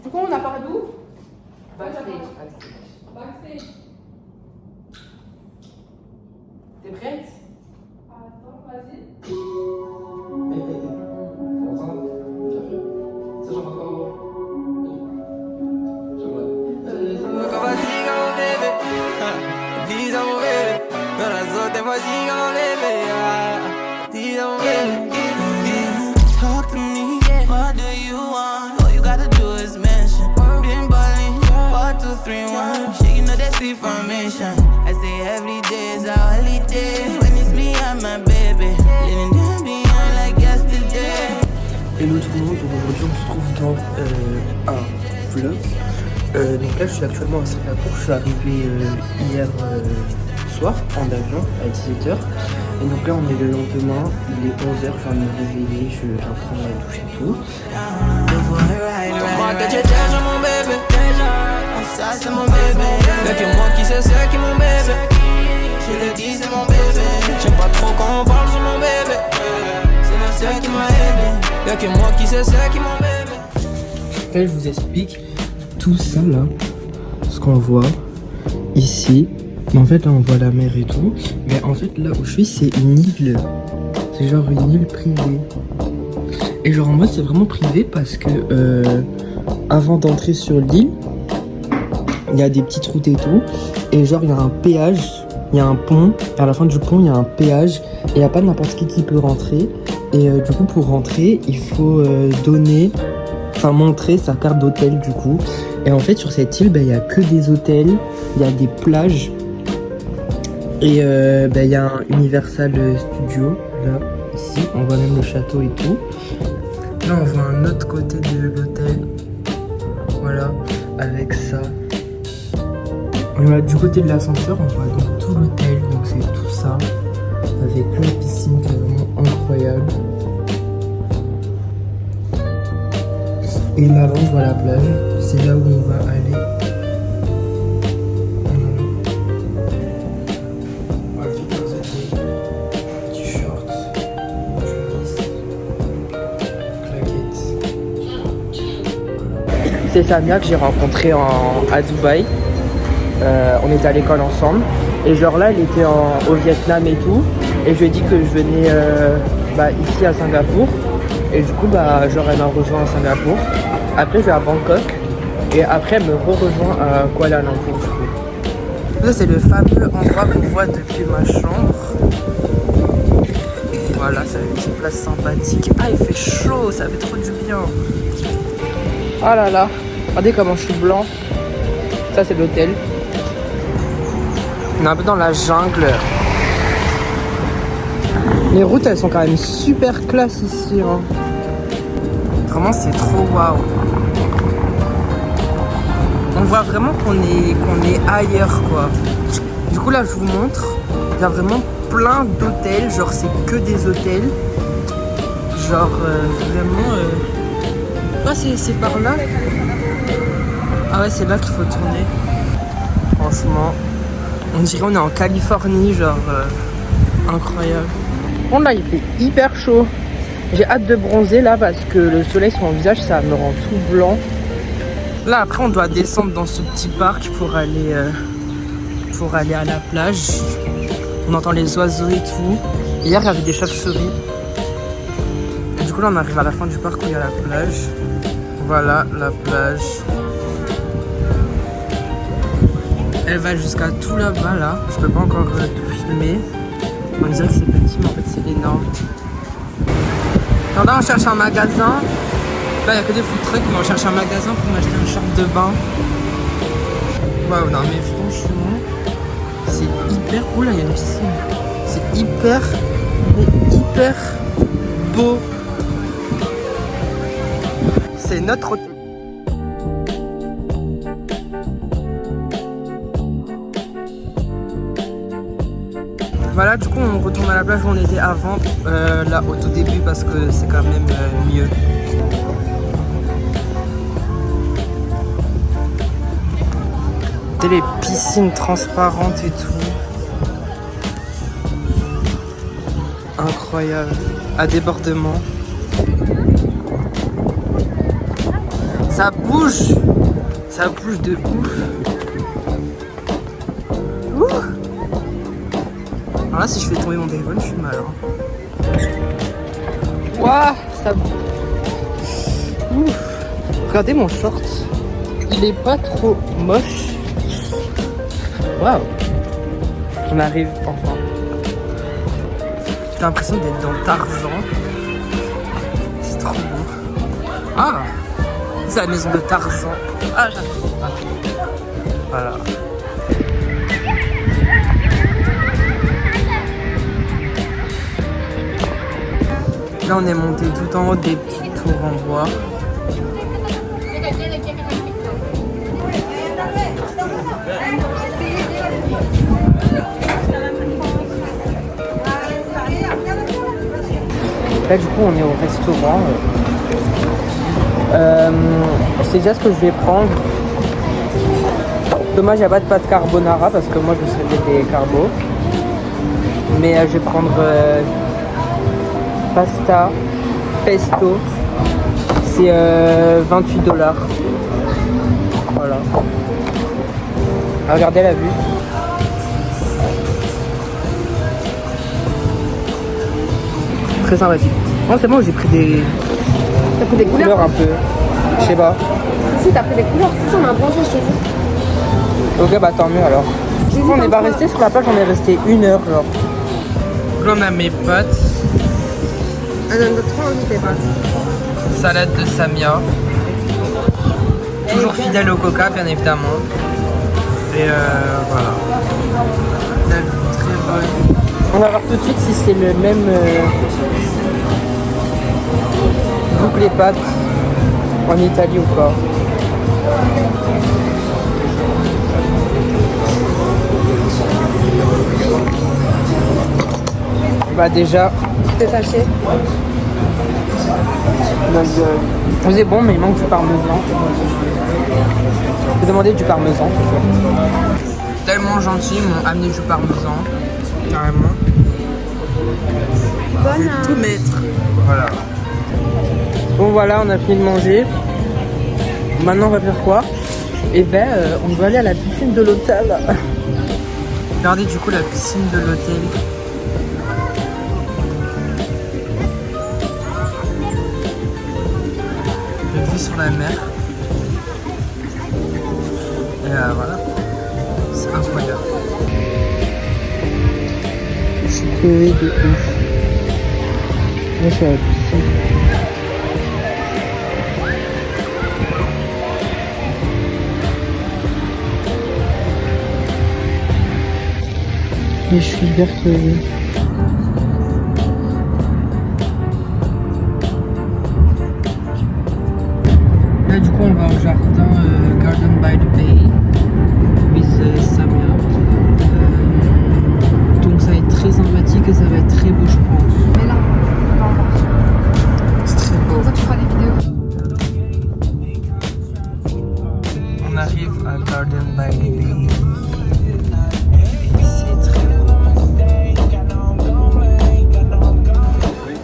Du coup, on a part d'où? Backstage. Backstage. T'es prête? Attends, vas-y. Talk to me, what do you want? All you gotta do is mention. Been ballin', 4, 2, 3, 1. Shit, you know that's free formation. I say every day is a holiday. When it's me and my baby, living down beyond like yesterday. Hello tout le monde, donc aujourd'hui on se trouve dans un vlog. Donc là je suis actuellement à Singapour, je suis arrivé hier soir en avion à 17h. Et donc là on est le lendemain, il est 11h, je viens de me réveiller, je viens de prendre la douche et tout. Moi que tu t'aimes, mon bébé. Ça c'est mon bébé. Y'a que moi qui sais c'est qui mon bébé. Je le dis c'est mon bébé. J'aime pas trop quand on parle sur mon bébé. C'est la seule qui m'a aidé. Y'a que moi qui sais c'est qui mon bébé. Là je vous explique tout ça là, ce qu'on voit ici. Mais en fait là on voit la mer et tout. Mais en fait là où je suis c'est une île. C'est genre une île privée. Et genre en mode c'est vraiment privé parce que avant d'entrer sur l'île, il y a des petites routes et tout. Et genre il y a un péage, il y a un pont. Et à la fin du pont il y a un péage. Et il n'y a pas n'importe qui peut rentrer. Et du coup pour rentrer il faut montrer sa carte d'hôtel du coup. Et en fait sur cette île il n'y a que des hôtels, il y a des plages. Et il y a un Universal Studio là, ici, on voit même le château et tout. Là on voit un autre côté de l'hôtel. Voilà, avec ça. Et voilà, du côté de l'ascenseur, on voit donc tout l'hôtel, donc c'est tout ça. Avec la piscine qui est vraiment incroyable. Et là-bas on voit la plage, c'est là où on va aller. C'est Samia que j'ai rencontré à Dubaï. On était à l'école ensemble. Et genre là, elle était au Vietnam et tout. Et je lui ai dit que je venais ici à Singapour. Et du coup, genre elle m'a rejoint à Singapour. Après, je vais à Bangkok. Et après, elle me rejoint à Kuala Lumpur. Du coup. Là, c'est le fameux endroit qu'on voit depuis ma chambre. Voilà, c'est une petite place sympathique. Ah, il fait chaud, ça fait trop du bien. Ah là là, regardez comment je suis blanc. Ça c'est l'hôtel. On est un peu dans la jungle. Les routes elles sont quand même super classe ici hein. Vraiment c'est trop waouh. On voit vraiment qu'on est ailleurs quoi. Du coup là je vous montre. Il y a vraiment plein d'hôtels. Genre c'est que des hôtels. Genre vraiment Ah c'est par là. Ah ouais c'est là qu'il faut tourner. Franchement on dirait on est en Californie genre incroyable. Bon là il fait hyper chaud. J'ai hâte de bronzer là parce que le soleil sur mon visage ça me rend tout blanc. Là après on doit descendre dans ce petit parc pour aller à la plage. On entend les oiseaux et tout. Hier il y avait des chauves-souris. Et du coup là on arrive à la fin du parc où il y a la plage. Voilà la plage. Elle va jusqu'à tout là-bas là. Je peux pas encore tout filmer. On dirait que c'est petit mais en fait c'est énorme. Alors là on cherche un magasin. Là il n'y a que des food trucks mais on cherche un magasin pour m'acheter un short de bain. Waouh non mais franchement c'est hyper... Ouh là il y a une piscine. C'est hyper beau. C'est notre hôtel. Voilà, du coup on retourne à la plage où on était avant, là au tout début parce que c'est quand même mieux. Les piscines transparentes et tout. Incroyable. À débordement. Ça bouge. Ça bouge de ouf. Ouh. Alors là, si je fais tomber mon téléphone, je suis mal. Waouh, ça bouge. Ouf. Regardez mon short. Il est pas trop moche. Waouh. On arrive enfin. J'ai l'impression d'être dans Tarzan. C'est trop beau. Ah, c'est la maison de Tarzan. Ah, j'adore. Ah. Voilà. Là, on est monté tout en haut des petites tours en bois. Là, du coup, on est au restaurant. C'est déjà ce que je vais prendre. Dommage, il n'y a pas de pâte carbonara parce que moi, je me suis fait des carbos. Mais je vais prendre pasta, pesto. C'est $28. Voilà. Regardez la vue. Très sympathique. Oh, c'est bon, j'ai pris des... T'as pris des couleurs un peu. Je sais pas. Si, t'as pris des couleurs. Si, on a un plancher chez vous. Ok, bah tant mieux alors. On n'est pas resté sur la plage, on est resté 1 heure genre. Là on a mes pâtes. On a trop envie des pâtes. Salade de Samia. Toujours fidèle au coca bien évidemment. Et voilà. La vue très bonne. On va voir tout de suite si c'est le même goût que les pâtes en Italie ou pas. Bah déjà, C'est taché. c'est bon mais il manque du parmesan. J'ai demandé du parmesan. Tellement gentil, ils m'ont amené du parmesan. Carrément. Je vais tout mettre. Voilà. Bon voilà, on a fini de manger. Maintenant on va faire quoi? Et ben on va aller à la piscine de l'hôtel. Regardez du coup la piscine de l'hôtel. Vue sur la mer. Et voilà. C'est incroyable. Je suis crevé de ouf. Là je suis à la piscine. Et je suis hyper crevé. Là du coup on va au jardin Garden by the Bay with Samia. Donc ça va être très sympathique et ça va être très beau je pense. Mais là, C'est très beau. comme ça tu feras des vidéos. On arrive à Garden by the Bay. C'est très beau.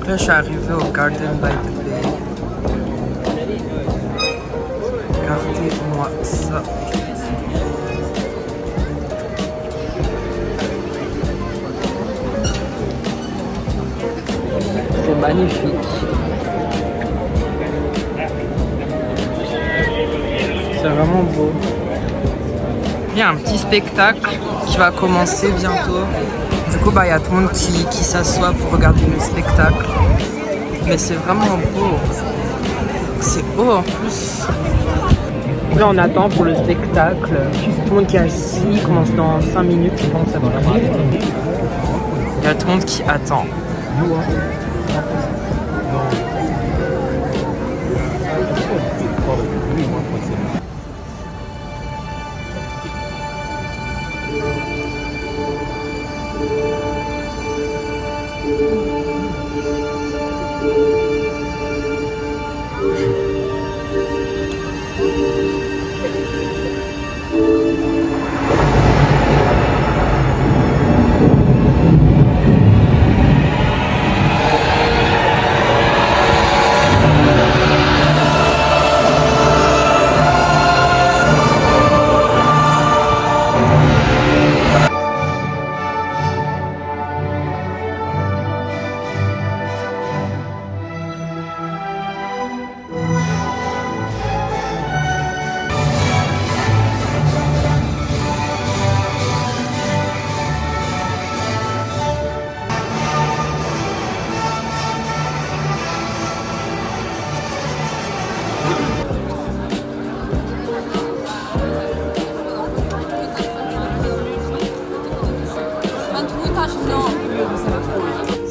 Là je suis arrivé au Garden by the Bay. Regardez-moi ça. C'est magnifique. C'est vraiment beau. Il y a un petit spectacle qui va commencer bientôt. Du coup, il y a tout le monde qui s'assoit pour regarder le spectacle. Mais c'est vraiment beau. C'est beau en plus. Là, on attend pour le spectacle. Tout le monde qui est assis, il commence dans 5 minutes, je pense. À peu près. Il y a tout le monde qui attend.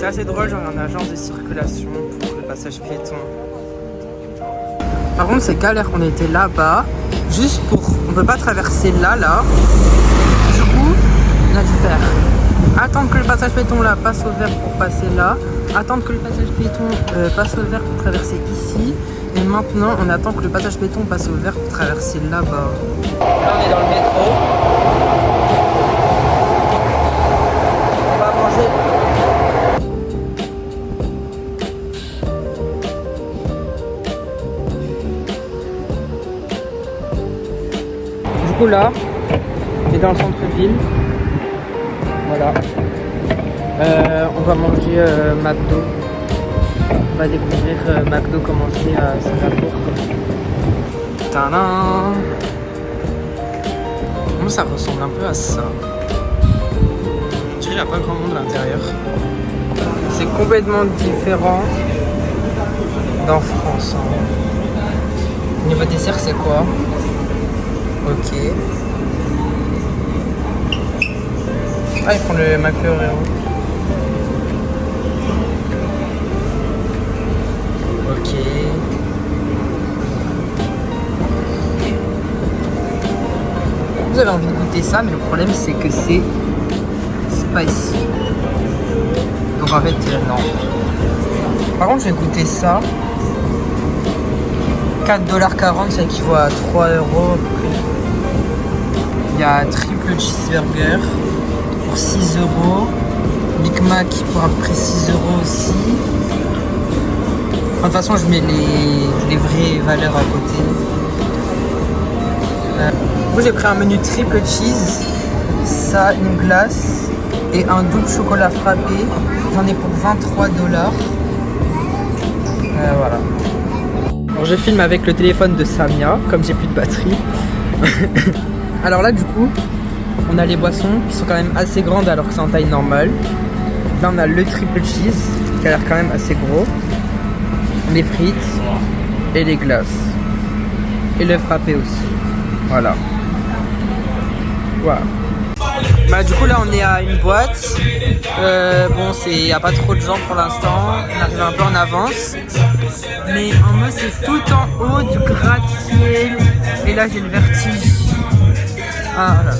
C'est assez drôle, genre un agent de circulation pour le passage piéton. Par contre, c'est galère, on était là-bas, juste pour... On peut pas traverser là. Du coup, on a dû faire attendre que le passage piéton là passe au vert pour passer là, attendre que le passage piéton passe au vert pour traverser ici, et maintenant on attend que le passage piéton passe au vert pour traverser là-bas. Là, on est dans le métro. On va manger. Du coup là, on est dans le centre-ville. Voilà. On va manger McDo. On va découvrir McDo commencer à Singapour. Tadam! Moi ça ressemble un peu à ça. Je dirais qu'il n'y a pas grand monde à l'intérieur. C'est complètement différent d'en France. Au niveau dessert c'est quoi? Ok. Ah, ils font le McFlurry Oreo. Ok. Vous avez envie de goûter ça, mais le problème c'est que c'est spicy. Donc en fait, non. Par contre, je vais goûter ça. 4,40$, ça équivaut à 3 € à peu près. Il y a triple cheeseburger pour 6 €. Big Mac pour à peu près 6 € aussi. De toute façon, je mets les vraies valeurs à côté. Moi, j'ai pris un menu triple cheese, ça, une glace et un double chocolat frappé. J'en ai pour 23$. Voilà. Alors, je filme avec le téléphone de Samia, comme j'ai plus de batterie. Alors là, du coup, on a les boissons qui sont quand même assez grandes alors que c'est en taille normale. Là, on a le triple cheese qui a l'air quand même assez gros. Les frites et les glaces. Et le frappé aussi. Voilà. Voilà. Bah du coup là on est à une boîte. Bon il n'y a pas trop de gens pour l'instant. On arrive un peu en avance. Mais en mode c'est tout en haut du gratte-ciel. Et là j'ai le vertige. Ah voilà.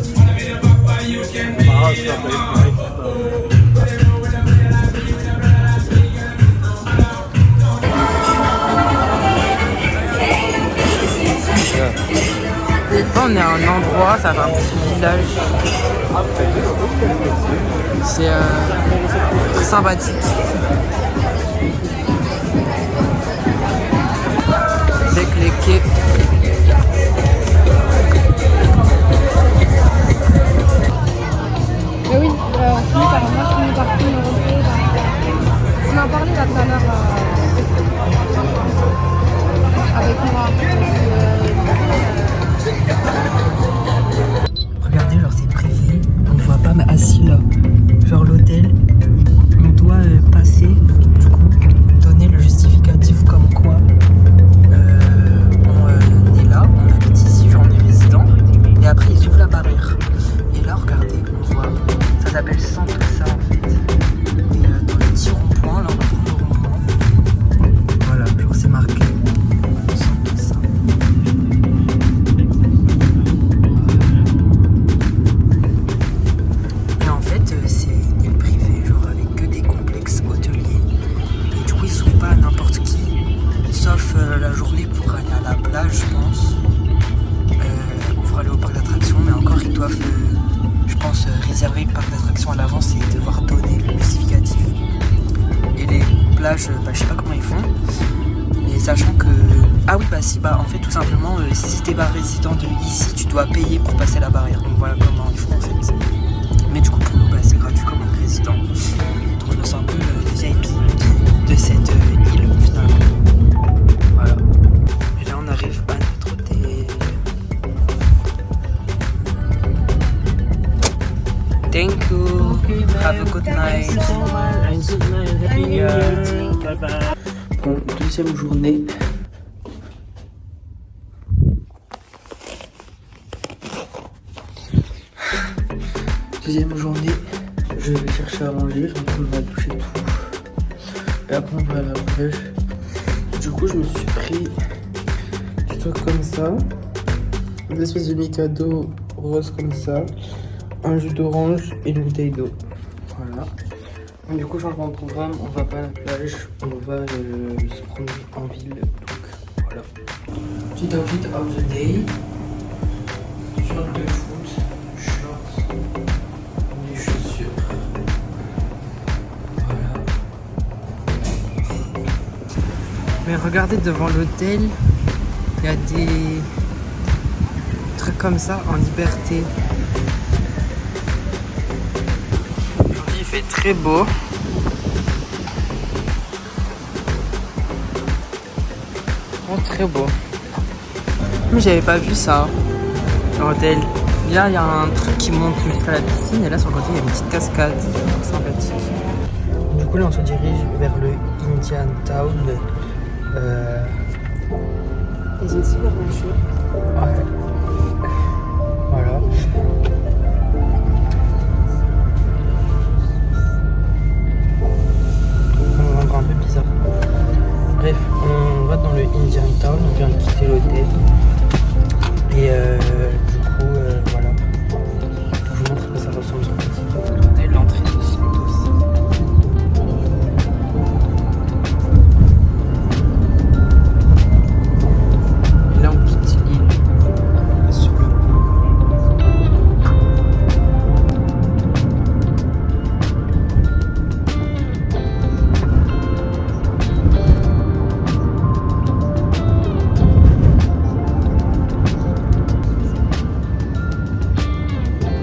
Là, on est à un endroit, ça fait un petit village. C'est très sympathique. Avec les quais. Mais oui, on finit par finir rentrer. On en parlait là tout à l'heure avec moi. Regardez, genre c'est privé, on ne voit pas mais assis là. Genre l'hôtel, on doit passer, du coup, donner le justificatif comme quoi on est là, on habite ici, genre on est résident, et après ils ouvrent la barrière. Et là, regardez, on voit, ça s'appelle Centre ça en fait. Et dans le petit rond-point, là on va prendre le rond-point. Voilà, genre c'est marqué. La journée pour aller à la plage, je pense, pour aller au parc d'attractions, mais encore ils doivent, je pense, réserver le parc d'attractions à l'avance et devoir donner le justificatif. Et les plages, je sais pas comment ils font, mais sachant que, ah oui, si, en fait tout simplement, si t'es pas résident de ici, tu dois payer pour passer la barrière, donc voilà comment ils font en fait. Mais du coup pour nous, c'est gratuit comme un résident, donc je me sens un peu VIP de cette île finalement. Voilà. Et là on arrive à notre hôtel. Thank you. Have a good night. Bon, deuxième journée. Deuxième journée. Je vais chercher à manger, je vais prendre ma douche et tout. Et après on va à la brèche. Du coup je me suis pris des trucs comme ça, des espèces de Mikado rose comme ça, un jus d'orange et une bouteille d'eau. Voilà. Donc, du coup changement de programme, on va pas à la plage, on va se promener en ville. Donc voilà. Petit outfit of the day. Short de foot, shorts, des chaussures. Voilà. Mais regardez devant l'hôtel, il y a des trucs comme ça en liberté. Aujourd'hui il fait très beau. Oh, très beau. Mais j'avais pas vu ça. L'hôtel. Là, il y a un truc qui monte jusqu'à la piscine et là, sur le côté, il y a une petite cascade sympathique. Du coup, là, on se dirige vers le Indian Town. Ils ont super marché. Ouais. Voilà. On est encore un peu bizarre. Bref, on va dans le Indian Town. On vient de quitter l'hôtel. Et du coup, voilà. Je vous montre que ça ressemble sur place. On est l'entrée de Santos. Et là, on quitte l'île sur le pont.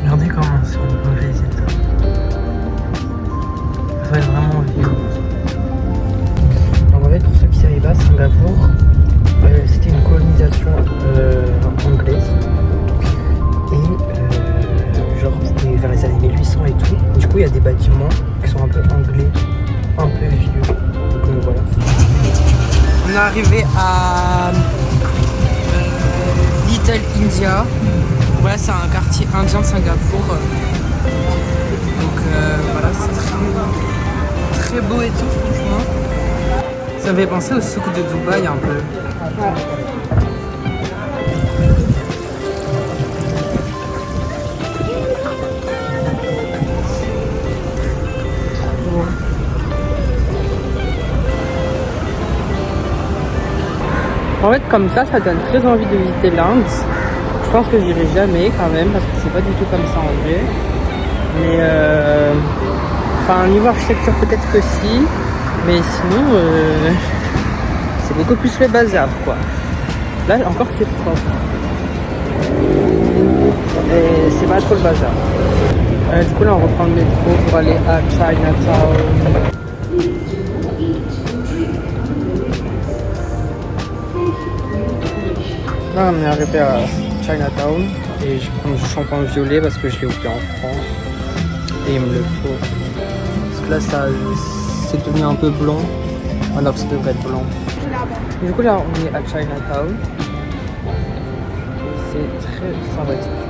Regardez comment c'est un mauvais état. Ça va être vraiment vieux. Donc en fait, pour ceux qui ne savaient pas, Singapour, c'était une colonisation anglaise. Et genre c'était vers les années 1800 et tout. Du coup, il y a des bâtiments qui sont un peu anglais, un peu vieux. Donc voilà. On est arrivé à Little India. Voilà, c'est un quartier indien de Singapour. Donc voilà, c'est très beau et tout, franchement. Ça me fait penser au souk de Dubaï un peu. En fait, comme ça donne très envie de visiter l'Inde. Je pense que j'irai jamais quand même parce que c'est pas du tout comme ça en vrai. Mais enfin niveau architecture peut-être que si, mais sinon c'est beaucoup plus le bazar quoi. Là encore c'est propre. Et c'est pas trop le bazar. Du coup là on reprend le métro pour aller à Chinatown. Là on est arrivé à Chinatown et je prends du shampoing violet parce que je l'ai oublié en France et il me le faut parce que là ça c'est devenu un peu blanc alors que ça devrait être blanc. Du coup là on est à Chinatown, c'est très sympathique.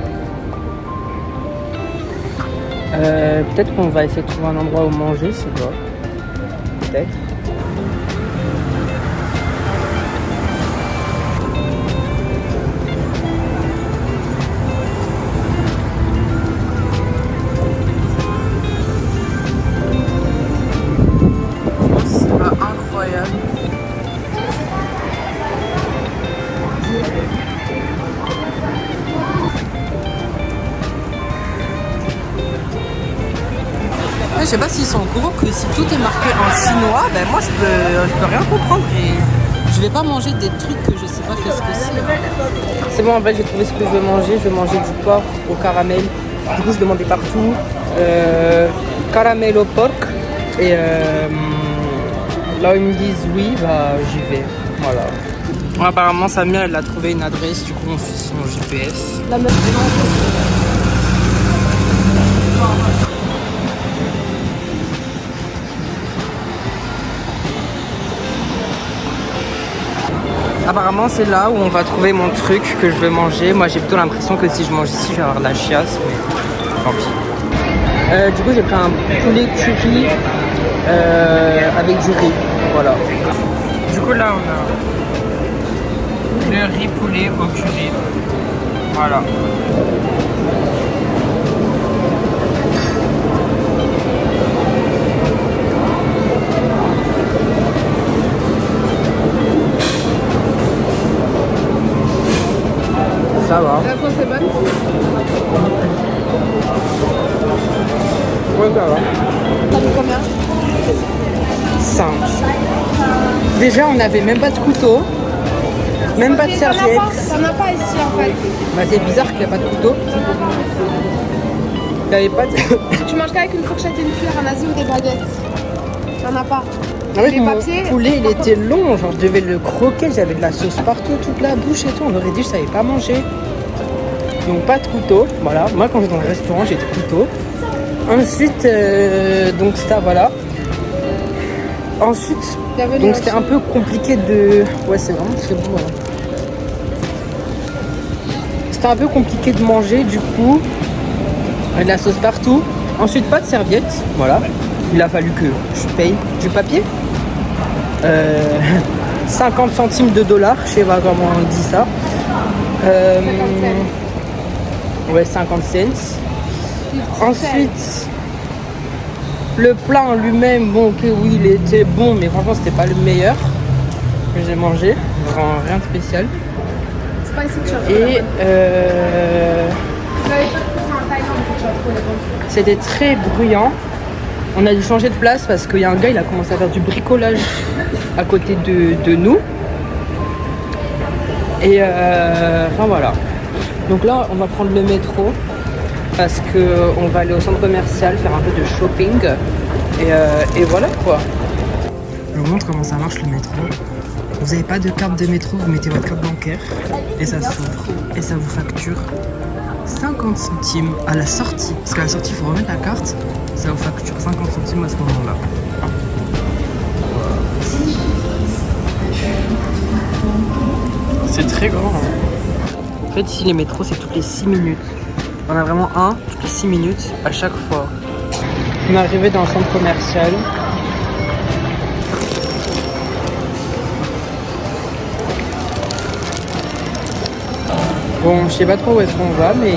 Peut-être qu'on va essayer de trouver un endroit où manger, je sais pas, peut-être. Je sais pas s'ils sont au courant que si tout est marqué en chinois, ben moi je peux rien comprendre et je vais pas manger des trucs que je sais pas qu'est-ce que c'est. C'est bon, en fait j'ai trouvé ce que je veux manger. Je veux manger du porc au caramel. Du coup je demandais partout caramel au porc et là où ils me disent oui, bah j'y vais. Voilà. Bon, apparemment Samia elle a trouvé une adresse, du coup on fait son GPS. La meuf Apparemment c'est là où on va trouver mon truc que je veux manger. Moi j'ai plutôt l'impression que si je mange ici je vais avoir de la chiasse, mais tant pis. Du coup j'ai pris un poulet curry avec du riz. Voilà. Du coup là on a le riz poulet au curry. Voilà. Ça va. La sauce est bonne. Ouais, ça va. T'as mis combien? 5. Déjà, on n'avait même pas de couteau, même pas de serviette. T'en as pas ici en fait. Bah, c'est bizarre qu'il n'y a pas de couteau. Il n'y avait pas de. Tu manges qu'avec une fourchette et une cuillère en Asie ou des baguettes? T'en as pas. En fait, Les mon papiers, poulet, il était long, genre je devais le croquer, j'avais de la sauce partout, toute la bouche et tout. On aurait dit que je savais pas manger. Donc pas de couteau, voilà. Moi quand j'étais dans le restaurant, j'ai des couteaux. Ensuite, donc ça, voilà. Ensuite, Bienvenue donc en c'était Chine. un peu compliqué de... Ouais, c'est vraiment très beau. Hein. C'était un peu compliqué de manger, du coup. De la sauce partout. Ensuite, pas de serviette, voilà. Il a fallu que je paye du papier. 50 centimes de dollars, je sais pas comment on dit ça. 50 cents. Ouais, 50 cents. Ensuite, le plat en lui-même, bon, ok, oui, il était bon, mais franchement, c'était pas le meilleur que j'ai mangé. Vraiment rien de spécial. C'est pas ici que tu as Et J'avais pas de courant en Thaïlande que tu as trouvé les bons. c'était très bruyant. On a dû changer de place parce qu'il y a un gars, il a commencé à faire du bricolage à côté de nous. Et enfin voilà. Donc là, on va prendre le métro parce qu'on va aller au centre commercial faire un peu de shopping. Et voilà quoi. Je vous montre comment ça marche le métro. Vous n'avez pas de carte de métro, vous mettez votre carte bancaire et ça s'ouvre. Et ça vous facture 50 centimes à la sortie. Parce qu'à la sortie, il faut remettre la carte. Ça vous facture 50 centimes à ce moment-là. C'est très grand. Hein. En fait, ici, les métros, c'est toutes les 6 minutes. On a vraiment un toutes les 6 minutes à chaque fois. On est arrivé dans le centre commercial. Bon, je sais pas trop où est-ce qu'on va, mais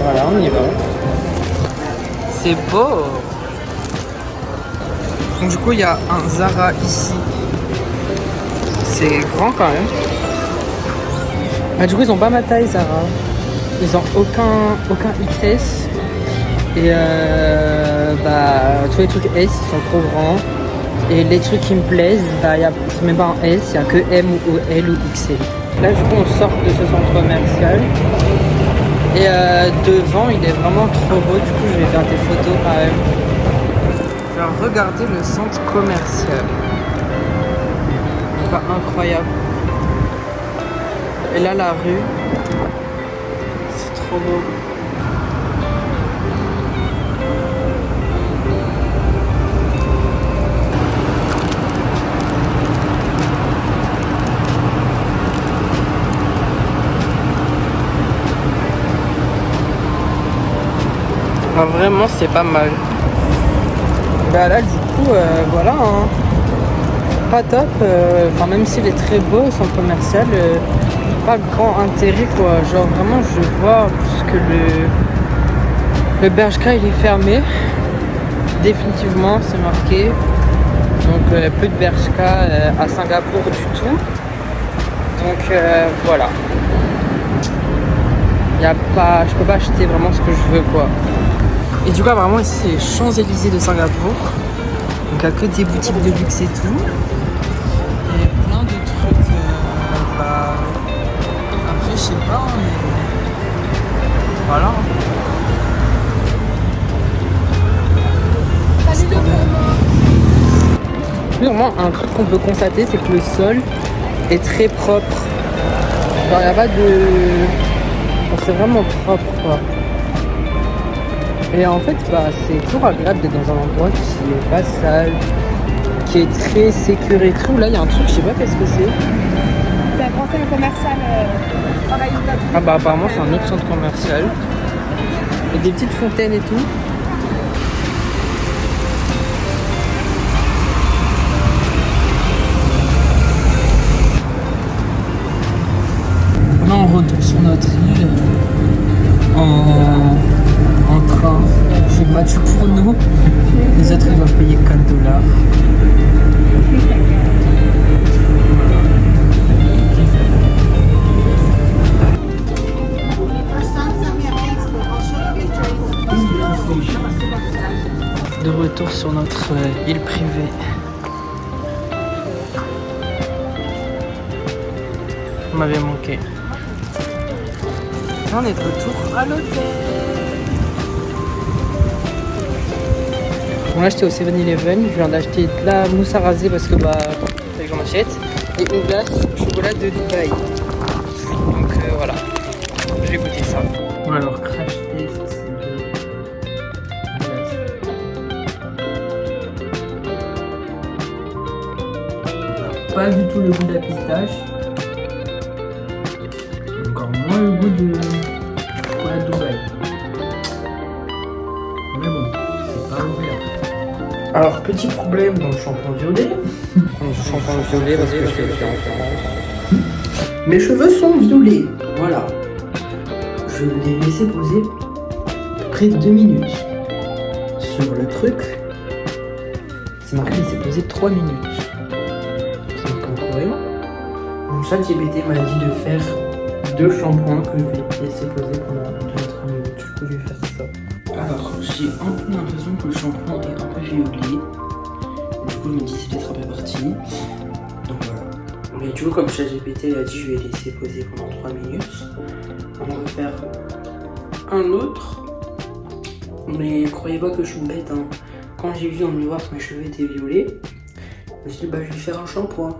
voilà, on y va. C'est beau. Donc du coup, il y a un Zara ici. C'est grand quand même. Bah, du coup, ils ont pas ma taille, Zara. Ils ont aucun XS. Et bah, tous les trucs S, ils sont trop grands. Et les trucs qui me plaisent, bah, c'est même pas un S, il n'y a que M ou L ou XL. Là, du coup, on sort de ce centre commercial. Et devant, il est vraiment trop beau. Du coup, je vais faire des photos quand même. Je vais regarder le centre commercial. C'est pas incroyable. Et là, la rue. C'est trop beau. Ah, vraiment, c'est pas mal. Bah là, du coup, voilà. Hein. Pas top. Enfin, même s'il est très beau, son commercial, pas grand intérêt, quoi. Genre, vraiment, je vois que le Bershka, il est fermé. Définitivement, c'est marqué. Donc, plus de Bershka à Singapour du tout. Donc, voilà. Y a pas, je peux pas acheter vraiment ce que je veux, quoi. Et du coup, vraiment, ici, c'est les Champs-Élysées de Singapour. Donc, il n'y a que des boutiques de luxe et tout. Et plein de trucs. Bah... Après, je sais pas, mais... Voilà. Salut le Puis, vraiment, un truc qu'on peut constater, c'est que le sol est très propre. Genre, il n'y a pas de... C'est vraiment propre, quoi. Et en fait, bah, c'est toujours agréable d'être dans un endroit qui est pas sale, qui est très sécure et tout. Là, il y a un truc, je sais pas qu'est-ce que c'est. C'est un conseil commercial. Pareil, Ah bah apparemment, c'est un autre centre commercial. Il y a des petites fontaines et tout. sur notre île en train. C'est gratuit pour nous. Les autres ils doivent payer $4. De retour sur notre île privée. Vous m'avez manqué. On est de retour à l'hôtel. Bon là j'étais au 7-Eleven, je viens d'acheter de la mousse à raser parce que fallait que j'en achète. Et une glace chocolat de Dubaï. Donc voilà, je vais goûter ça. Bon alors crash test de glace. Pas du tout le goût de la pistache. Encore moins le goût de chocolat de Dubaï. Mais bon, c'est pas L'Oréal. Alors, petit problème dans le shampoing violet. Le shampoing violet parce que je l'ai fait en France. Mes cheveux sont violets. Voilà. Je l'ai laissé poser à peu près 2 minutes. Sur le truc, c'est marqué laisser poser 3 minutes. C'est marqué en coréen. Donc, ChatGPT m'a dit de faire 2 shampoings que je vais laisser poser pendant 2-3 minutes. Du coup, je vais faire ça. Alors, j'ai un peu l'impression que le shampoing est un peu violet. Du coup, je me dis c'est peut-être un peu parti. Donc voilà. Mais du coup, comme ChatGPT a dit, je vais laisser poser pendant 3 minutes. On va faire un autre. Mais croyez pas que je suis bête. Hein. Quand j'ai vu en miroir que mes cheveux étaient violets, je me suis dit, je vais faire un shampoing.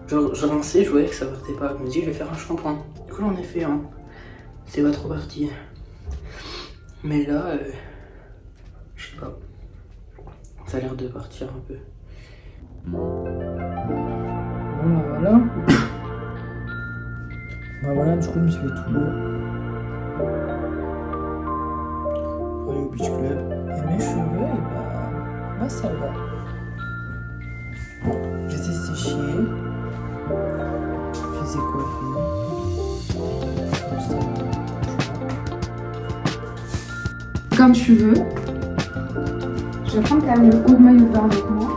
Genre, je rinçais, je voyais que ça partait pas. Je me dis, je vais faire un shampoing. Du coup, j'en ai fait un. C'est pas trop parti. Mais là, je sais pas. Ça a l'air de partir un peu. Bon, voilà. Voilà, du coup, je me suis fait tout beau. Pour aller au beach club. Et mes cheveux, ça va. Je les ai séchés. Je les ai coiffés. Comme tu veux. Je vais prendre quand même le haut de maillot de bain avec moi.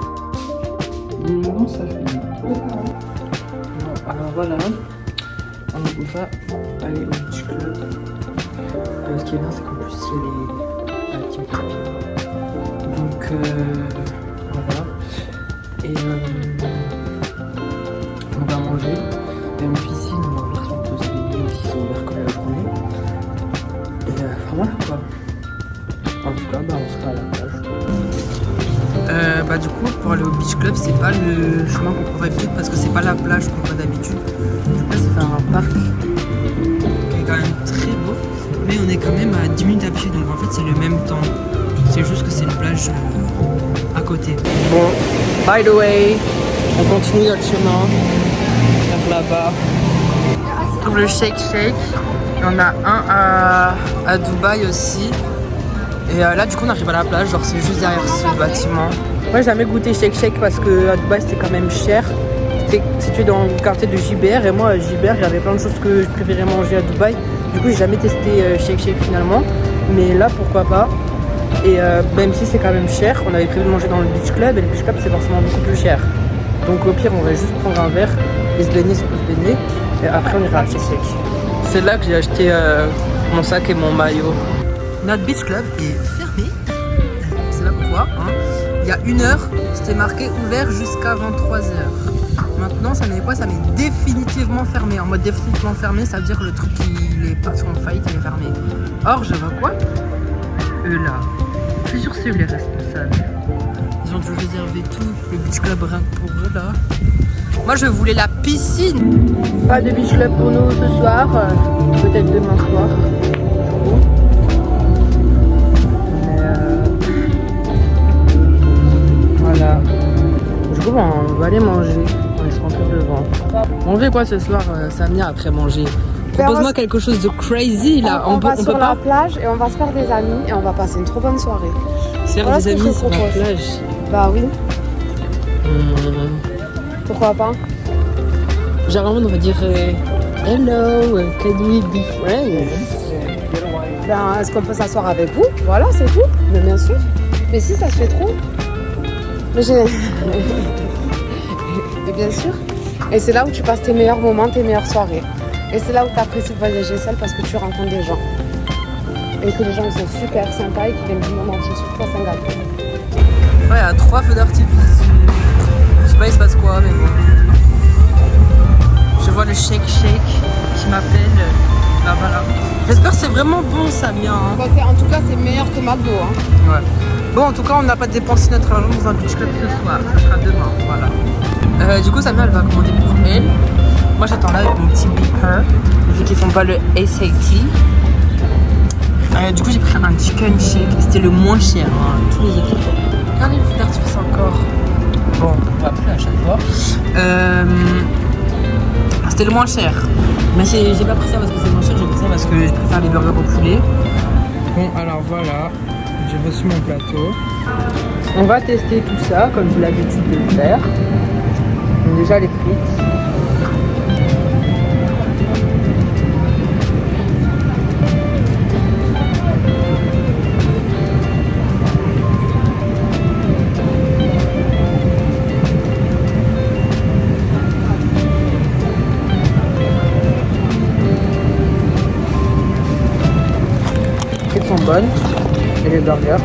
Non, ça fait bien. Alors voilà, on va aller au beach club. Ce qui est bien, c'est qu'en plus il y a les team copines. Donc voilà. Et on va manger. Il y a une piscine, on va voir si on peut se baigner aussi, c'est ouvert que la journée. Et voilà quoi. En tout cas, on sera à la plage. Du coup, pour aller au beach club, c'est pas le chemin qu'on prend d'habitude parce que c'est pas la plage qu'on prend d'habitude. Du coup, c'est un parc qui est quand même très beau, mais on est quand même à 10 minutes à pied, donc en fait, c'est le même temps. C'est juste que c'est une plage à côté. Bon, by the way, on continue notre chemin vers là-bas. On trouve le Shake Shake. Il y en a un à Dubaï aussi. Et là du coup on arrive à la plage, genre c'est juste derrière ce bâtiment. Moi j'ai jamais goûté Shake Shake parce que à Dubaï c'était quand même cher. C'était situé dans le quartier de JBR et moi à JBR il y avait plein de choses que je préférais manger à Dubaï. Du coup j'ai jamais testé Shake Shake finalement. Mais là pourquoi pas. Et même si c'est quand même cher, on avait prévu de manger dans le beach club et le beach club c'est forcément beaucoup plus cher. Donc au pire on va juste prendre un verre et se baigner si on peut se baigner. Et après on ira à Shake Shake. C'est là que j'ai acheté mon sac et mon maillot. Notre beach club est fermé, c'est là pourquoi. Il y a 1 heure, c'était marqué ouvert jusqu'à 23h. Maintenant, ça met quoi? Ça met définitivement fermé. En mode définitivement fermé, ça veut dire que le truc il est pas en faillite, il est fermé. Or, je vois quoi? Eux là. Je suis sûr que c'est eux les responsables. Ils ont dû réserver tout le beach club rien que pour eux là. Moi, je voulais la piscine. Pas de beach club pour nous ce soir, peut-être demain soir. Voilà. Du coup, on va aller manger. On va se remplir le ventre. Manger quoi ce soir, Samia, après manger? Propose-moi quelque chose de crazy là. On va peut sur pas la plage et on va se faire des amis et on va passer une trop bonne soirée. se faire Voilà des ce que amis je sur la propose. plage. Bah oui. Pourquoi pas? Généralement, on va dire Hello, can we be friends? Ben, est-ce qu'on peut s'asseoir avec vous? Voilà, c'est tout. Mais bien sûr. Mais si, ça se fait trop. Mais j'ai... Mais bien sûr. Et c'est là où tu passes tes meilleurs moments, tes meilleures soirées. Et c'est là où tu apprécies de voyager seul parce que tu rencontres des gens. Et que les gens ils sont super sympas et qu'ils viennent du monde entier, surtout à Singapour. Ouais, il y a 3 feux d'artifice. Je sais pas il se passe quoi, mais bon. Je vois le shake qui m'appelle. Là, voilà. J'espère que c'est vraiment bon, Samia. Hein. Bon, en tout cas, c'est meilleur que McDo. Hein. Ouais. Bon, en tout cas, on n'a pas dépensé notre argent dans un beach club ce soir. Ça sera demain, voilà. Du coup, Samia, elle va commander pour elle. Moi, j'attends là avec mon petit beeper, vu qu'ils font pas le SAT. Du coup, j'ai pris un chicken shake. C'était le moins cher. Hein. Tous les autres. Regardez le feu d'artifice encore. Bon, on va plus à chaque fois. C'était le moins cher. Mais j'ai pas pris ça parce que c'est moins cher, j'ai pris ça parce que je préfère les burgers au poulet. Bon, alors voilà, j'ai reçu mon plateau. On va tester tout ça comme j'ai l'habitude de le faire. Donc déjà les frites. Sont bonnes et les burgers.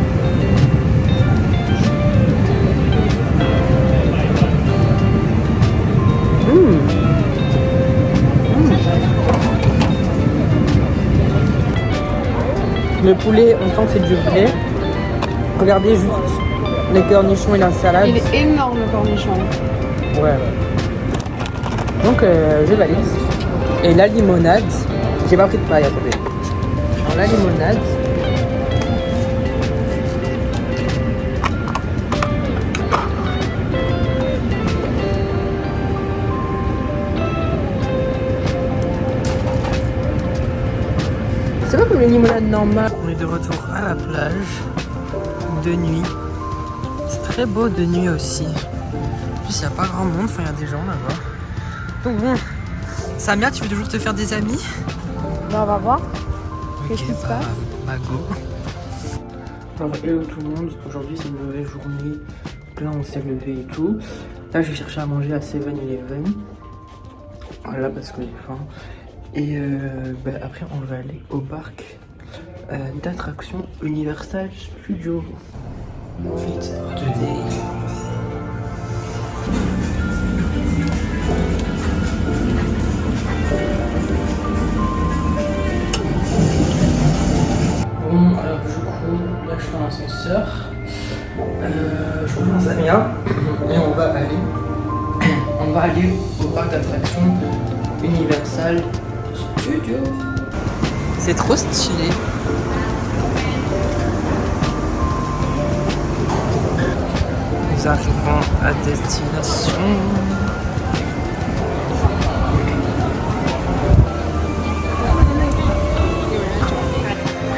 Le poulet, on sent que c'est du vrai. Regardez juste les cornichons et la salade. Il est énorme le cornichon. Ouais. Donc je valide. Et la limonade, j'ai pas pris de paille à côté. Alors la limonade. C'est pas comme les limonades normales. On est de retour à la plage de nuit. C'est très beau de nuit aussi. En plus, il n'y a pas grand monde, enfin, il y a des gens là-bas. Donc bon, Samia, tu veux toujours te faire des amis? Ben, on va voir. Qu'est-ce Ok, qui se passe? go. Alors, hello tout le monde. Aujourd'hui, c'est une nouvelle journée. Donc là, on s'est levé et tout. Là, j'ai cherché à manger à 7-Eleven. Voilà, parce que j'ai faim. Et après, on va aller au parc d'attractions Universal Studios. Vite, Bon, alors du coup, là je suis dans l'ascenseur. Je rejoins Samia et on va aller au parc d'attractions Universal Studios. C'est trop stylé. Nous arrivons à destination.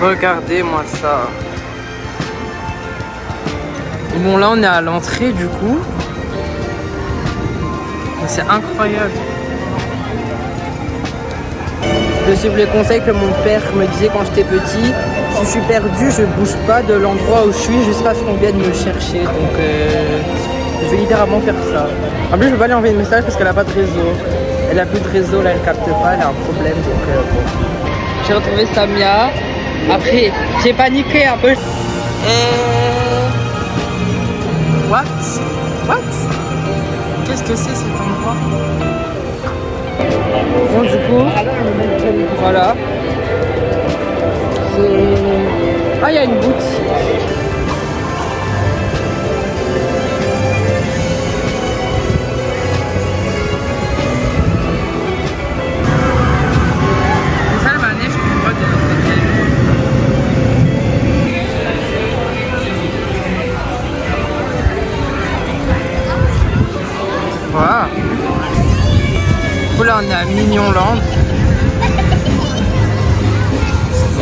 Regardez-moi ça. Bon, là on est à l'entrée du coup. C'est incroyable. Je suis les conseils que mon père me disait quand j'étais petit. Si je suis perdu, je bouge pas de l'endroit où je suis jusqu'à ce qu'on vienne me chercher. Donc je vais littéralement faire ça. En plus, je peux pas lui envoyer de message parce qu'elle a pas de réseau. Elle a plus de réseau, là elle capte pas, elle a un problème. Donc bon. J'ai retrouvé Samia. Après, j'ai paniqué un peu. What? Qu'est-ce que c'est cet endroit? Bon, du coup, voilà. C'est... Ah, il y a une boutique. C'est ça la manège qu'on voit de l'autre côté. Voilà. Là on est à Mignonland.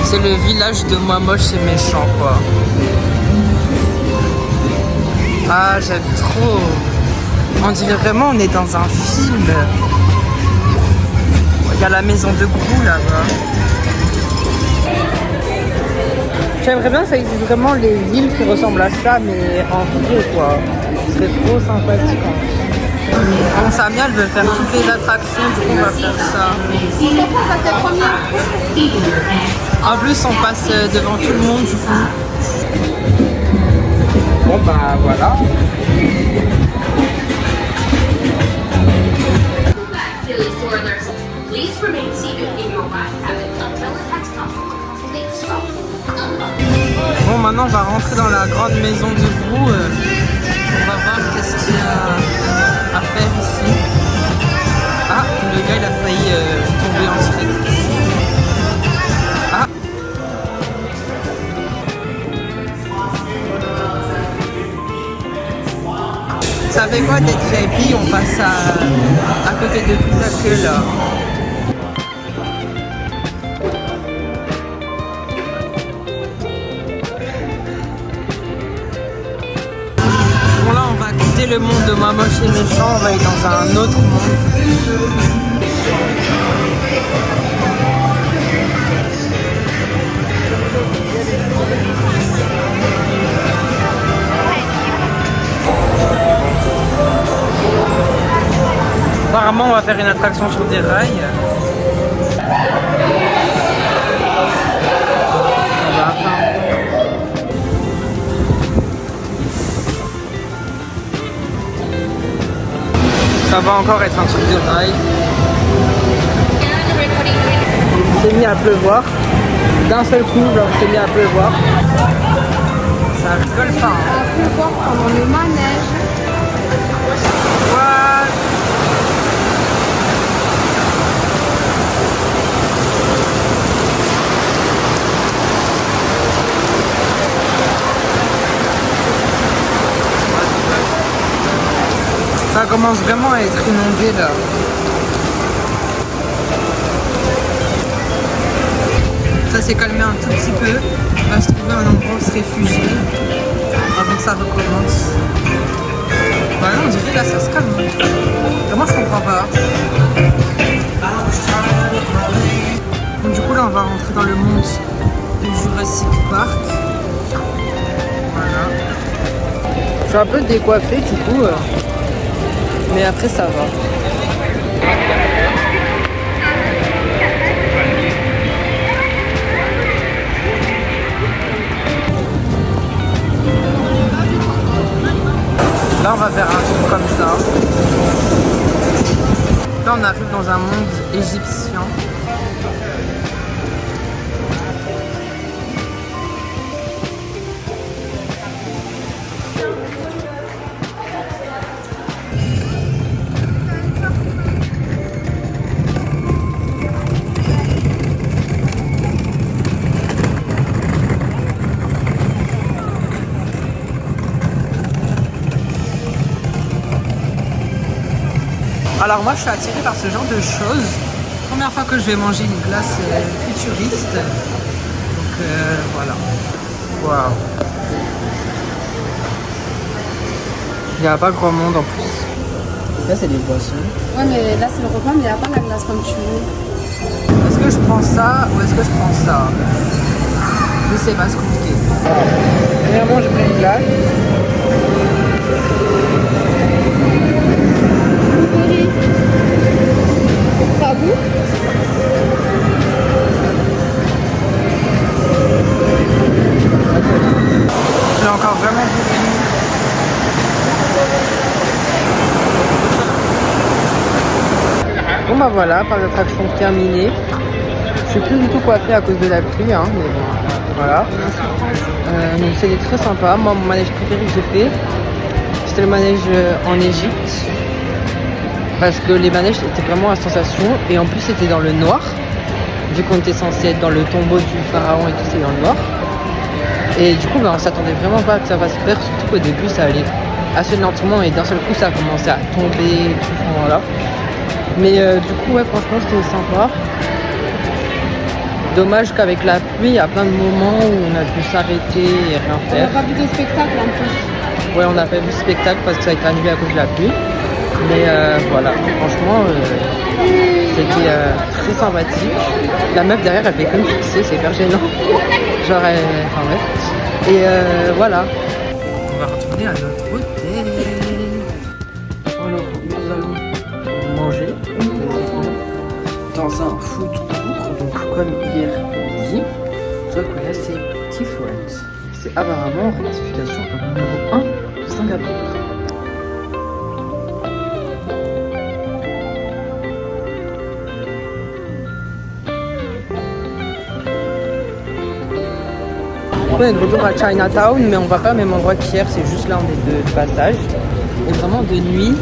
C'est le village de moi moche et méchant quoi. Ah j'aime trop. On dirait vraiment on est dans un film. Il y a a la maison de Grou là-bas. J'aimerais bien que ça existe vraiment les villes qui ressemblent à ça, mais en vrai quoi. Ce serait trop sympathique. Bon, Samia, elle veut faire toutes les attractions, du coup on va faire ça. En plus, on passe devant tout le monde, du coup. Bon, bah voilà. Silly swirlers, please remain seated in your ride cabin until it has come to a complete stop. Bon, maintenant on va rentrer dans la grande maison de Grou. On va voir qu'est-ce qu'il y a à faire ici. Ah, le gars il a failli tomber en stress. Ah. Ça fait quoi d'être VIP? On passe à côté de toute la queue là. Bon là on va quitter le monde de Moi Moche et Méchant, on va aller dans un autre monde. Apparemment on va faire une attraction sur des rails. Ça va encore être un truc de rail. Il s'est mis à pleuvoir. D'un seul coup, genre, il s'est mis à pleuvoir. Ça rigole pas. Hein. À pleuvoir pendant le manège. What? Ça commence vraiment à être inondé là. Ça s'est calmé un tout petit peu. On va se trouver un endroit où se réfugier avant que ça recommence. Bah non, on dirait là ça se calme. Vraiment je comprends pas. Donc du coup là on va rentrer dans le monde du Jurassic Park. Voilà. Je suis un peu décoiffée du coup. Mais après ça va. Là on va faire un truc comme ça. Là on arrive dans un monde égyptien. Alors moi je suis attirée par ce genre de choses. Première fois que je vais manger une glace futuriste. Donc voilà. Waouh. Il n'y a pas grand monde en plus. Là c'est des boissons. Ouais, mais là c'est le repas, mais il n'y a pas la glace comme tu veux. Est-ce que je prends ça ou est-ce que je prends ça? Je sais pas, c'est compliqué. Premièrement je prends une glace. Ça goûte? J'ai encore vraiment beaucoup. Bon bah voilà, par l'attraction terminée. Je suis plus du tout coiffée à cause de la pluie, hein, mais bon, voilà. Donc c'était très sympa. Moi mon manège préféré que j'ai fait, c'était le manège en Égypte. Parce que les manèges étaient vraiment à sensation et en plus c'était dans le noir. Vu qu'on était censé être dans le tombeau du pharaon et tout, c'est dans le noir. Et du coup, on s'attendait vraiment pas que ça fasse peur, surtout qu'au début ça allait assez lentement et d'un seul coup ça a commencé à tomber et tout, voilà. Mais du coup, ouais, franchement c'était sympa. Dommage qu'avec la pluie, il y a plein de moments où on a dû s'arrêter et rien On faire. n'a pas vu de spectacle en plus. Ouais, on n'a pas vu le spectacle parce que ça a été annulé à cause de la pluie. Mais voilà, franchement, c'était très sympathique. La meuf derrière, elle fait comme fixer, c'est hyper gênant. Genre, enfin bref. Et voilà. On va retourner à notre hôtel. Alors, nous allons manger dans un food court, donc comme hier dit, sauf que là c'est different. C'est apparemment rectification au numéro 1 de Singapour. On est de retour à Chinatown, mais on va pas au même endroit qu'hier, c'est juste là on est de passage. Et vraiment de nuit,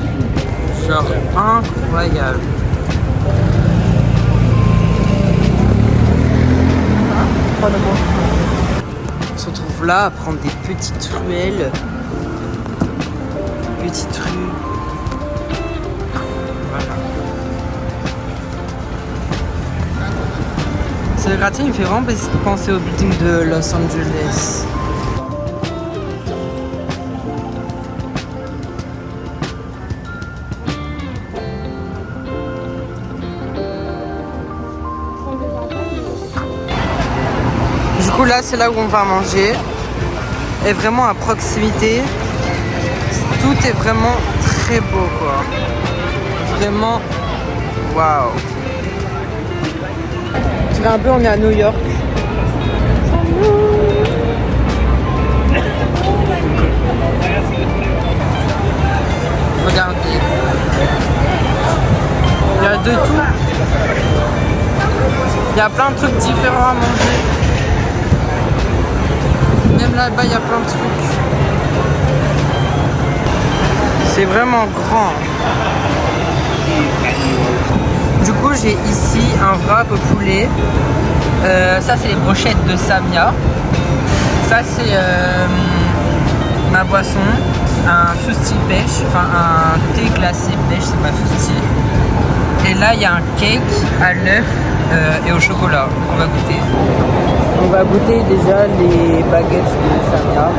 genre incroyable. On se retrouve là à prendre des petites ruelles. Petites rues. Voilà. Ce quartier il me fait vraiment penser au building de Los Angeles. Du coup là c'est là où on va manger. Et vraiment à proximité. Tout est vraiment très beau quoi. Vraiment waouh. Je dirais un peu on est à New York. Regardez. Il y a de tout. Il y a plein de trucs différents à manger. Même là-bas, il y a plein de trucs. C'est vraiment grand. Du coup, j'ai ici un wrap au poulet. Ça, c'est les brochettes de Samia. Ça, c'est ma boisson. Un fruity pêche, enfin un thé glacé pêche, c'est pas fruity. Et là, il y a un cake à l'œuf et au chocolat. On va goûter. On va goûter déjà les baguettes de Samia.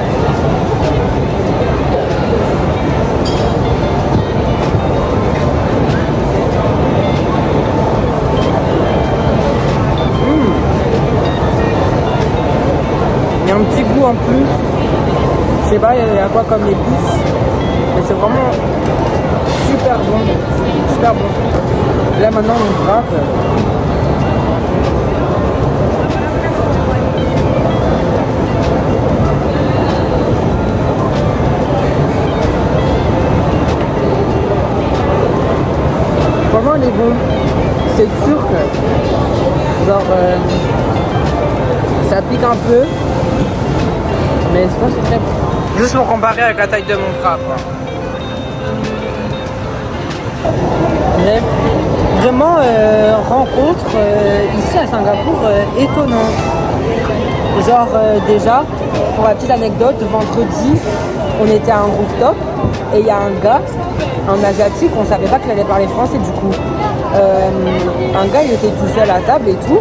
Il y a un petit goût en plus. Je sais pas, il y a quoi comme épices. Mais c'est vraiment super bon. Super bon. Là maintenant on frappe. Vraiment il est bon. C'est sûr que genre ça pique un peu. Mais je pense que c'est très bon. Juste pour comparer avec la taille de mon bras quoi. Bref, vraiment rencontre ici à Singapour étonnante. Genre déjà, pour la petite anecdote, vendredi on était à un rooftop et il y a un gars, un asiatique, on savait pas qu'il allait parler français du coup. Un gars il était tout seul à table et tout.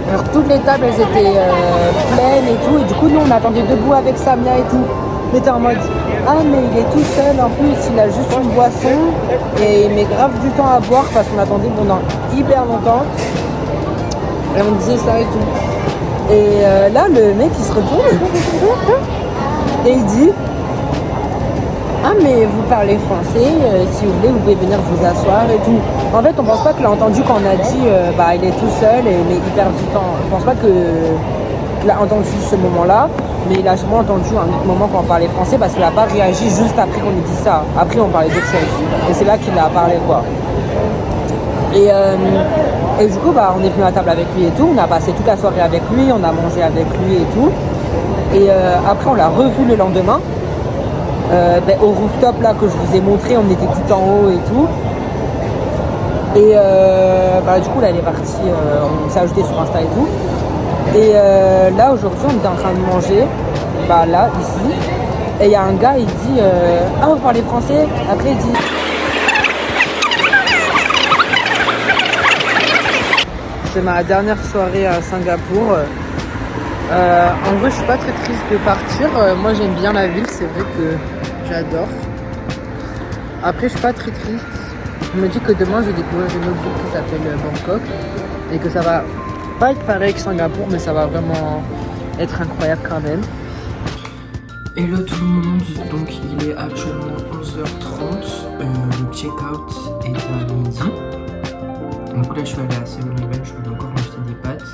Alors toutes les tables elles étaient pleines et tout et du coup nous on attendait debout avec Samia et tout. On était en mode ah mais il est tout seul en plus, il a juste une boisson et il met grave du temps à boire parce qu'on attendait pendant hyper longtemps et on disait ça et tout. Et là le mec il se retourne et il dit ah mais vous parlez français, si vous voulez vous pouvez venir vous asseoir et tout. En fait on pense pas qu'il a entendu quand on a dit bah il est tout seul et mais il perd du temps. On pense pas qu'il a entendu ce moment là, mais il a sûrement entendu un autre moment quand on parlait français parce qu'il a pas réagi juste après qu'on ait dit ça. Après on parlait d'autre chose. Et c'est là qu'il a parlé quoi. Et du coup bah on est venu à table avec lui et tout, on a passé toute la soirée avec lui, on a mangé avec lui et tout. Et après on l'a revu le lendemain. Au rooftop là que je vous ai montré, on était tout en haut et tout. Et du coup là elle est partie, on s'est ajouté sur Insta et tout. Et là aujourd'hui on était en train de manger, là ici. Et il y a un gars, il dit ah vous parlez français? Après il dit c'est ma dernière soirée à Singapour. En vrai je suis pas très triste de partir, moi j'aime bien la ville, c'est vrai que j'adore. Après, je suis pas très triste. Je me dis que demain, je vais découvrir une autre ville qui s'appelle Bangkok. Et que ça va pas être pareil que Singapour, mais ça va vraiment être incroyable quand même. Hello tout le monde, donc il est actuellement 11h30. Le check-out est à midi. Donc là, je suis allé à 7-Eleven, je vais encore m'acheter des pâtes.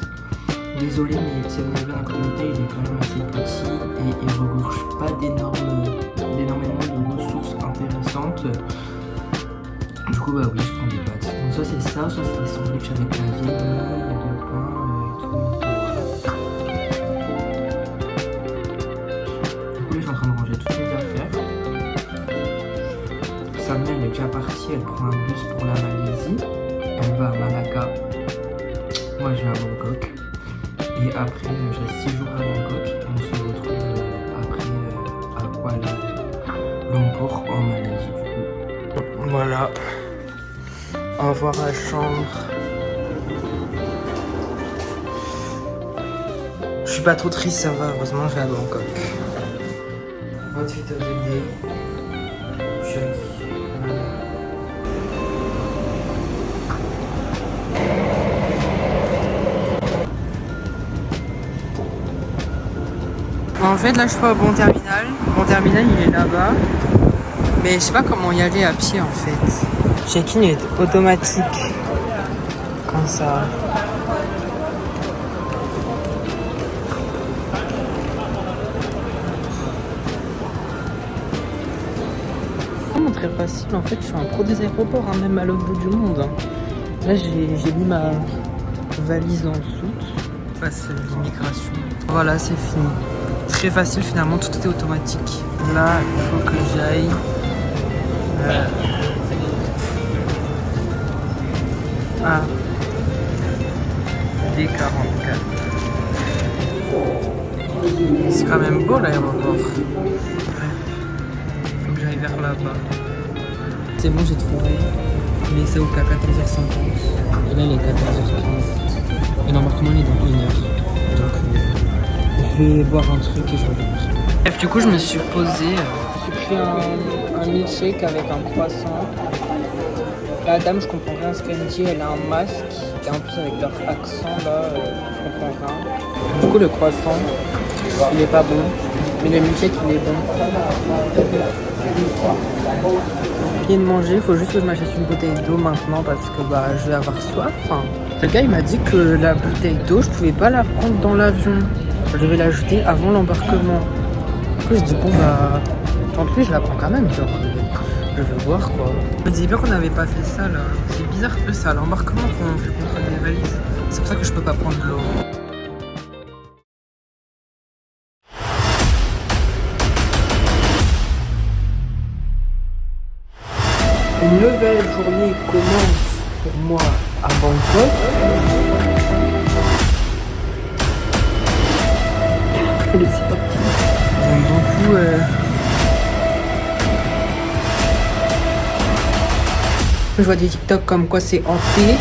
Désolé, mais le 7-Eleven à côté il est quand même assez petit et il regorge pas d'énormément de ressources intéressantes. Du coup, bah oui, je prends des pâtes. Donc soit c'est ça, soit c'est des sandwichs avec la viande, de pain et tout. Du coup, là, je suis en train de ranger toutes mes affaires. Samia, elle est déjà partie, elle prend un bus pour la Malaisie. Elle va à Malacca. Moi, je vais à Bangkok. Et après, je reste 6 jours à Bangkok. On se retrouve après à Kuala Lumpur en Malaisie. Du coup. Voilà. Au revoir la chambre. Je suis pas trop triste, ça va. Heureusement, je vais à Bangkok. Outfit of the day. Shaggy. En fait, là, je suis pas au bon terminal. Mon terminal, il est là-bas. Mais je sais pas comment y aller à pied, en fait. Check-in est automatique. Comme ça. C'est vraiment très facile. En fait, je suis un pro des aéroports, hein, même à l'autre bout du monde. Hein. Là, j'ai mis ma valise en soute. Passe l'immigration. Voilà, c'est fini. Très facile finalement, tout est automatique. Là, il faut que j'aille à D44. C'est quand même beau l'aéroport. Ouais. Faut que j'aille vers là-bas. C'est bon, j'ai trouvé. Mais c'est au cas 14h50. Et là, il est 14h15. Et l'embarquement il est dans 1 heure. Donc, je vais boire un truc et je reviens. Bref, du coup, je me suis posée. Je me suis pris un milkshake avec un croissant. La dame, je comprends rien ce qu'elle me dit. Elle a un masque. Et en plus, avec leur accent, là, je comprends rien. Du coup, le croissant, il est pas bon. Mais le milkshake, il est bon. Je viens de manger, il faut juste que je m'achète une bouteille d'eau maintenant parce que bah, je vais avoir soif. Le gars, il m'a dit que la bouteille d'eau, je pouvais pas la prendre dans l'avion. Je devais l'ajouter avant l'embarquement. Du coup, je dis bon bah, tant pis, je la prends quand même. Genre, je veux boire quoi. Je me disais bien qu'on n'avait pas fait ça là. C'est bizarre que c'est à l'embarquement qu'on fait contrôler les valises. C'est pour ça que je peux pas prendre de l'eau. Une nouvelle journée commence pour moi à Bangkok. C'est parti. J'aime beaucoup je vois des TikTok comme quoi c'est hanté.